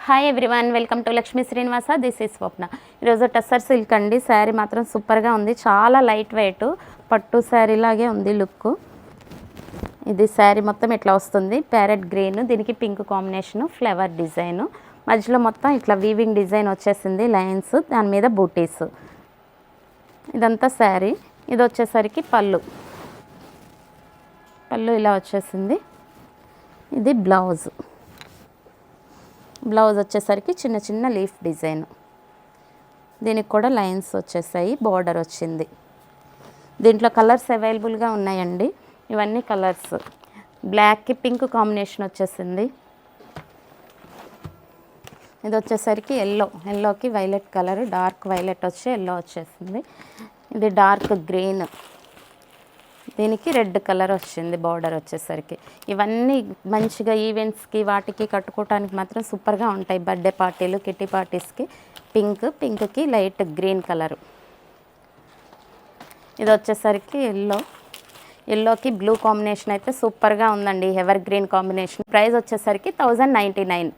Hi everyone, welcome to Lakshmi Srinivasa. This is Swapna. ఈరోజు tussar silk అండి. శారీ మాత్రం సూపర్గా ఉంది, చాలా లైట్ వెయిట్ పట్టు శారీ లాగే ఉంది లుక్. ఇది శారీ మొత్తం ఇట్లా వస్తుంది, ప్యారెట్ గ్రీన్, దీనికి పింక్ కాంబినేషన్, ఫ్లవర్ డిజైన్, మధ్యలో మొత్తం ఇట్లా వీవింగ్ డిజైన్ వచ్చేసింది, లైన్స్, దాని మీద బూటీస్. ఇదంతా శారీ. ఇది వచ్చేసరికి పళ్ళు ఇలా వచ్చేసింది. ఇది బ్లౌజ్ వచ్చేసరికి చిన్న చిన్న లీఫ్ డిజైన్, దీనికి కూడా లైన్స్ వచ్చేసాయి, బోర్డర్ వచ్చింది. దీంట్లో కలర్స్ అవైలబుల్గా ఉన్నాయండి. ఇవన్నీ కలర్స్. బ్లాక్కి పింక్ కాంబినేషన్ వచ్చేసింది. ఇది వచ్చేసరికి ఎల్లోకి వైలెట్ కలర్, డార్క్ వైలెట్ వచ్చి ఎల్లో వచ్చేసింది. ఇది డార్క్ గ్రీన్, దీనికి రెడ్ కలర్ వచ్చింది బార్డర్ వచ్చేసరికి. ఇవన్నీ మంచిగా ఈవెంట్స్కి వాటికి కట్టుకోవటానికి మాత్రం సూపర్గా ఉంటాయి. బర్త్డే పార్టీలు, కిట్టి పార్టీస్కి. పింక్కి లైట్ గ్రీన్ కలరు. ఇది వచ్చేసరికి ఎల్లోకి బ్లూ కాంబినేషన్ అయితే సూపర్గా ఉందండి, ఎవర్ గ్రీన్ కాంబినేషన్. ప్రైస్ వచ్చేసరికి 1099.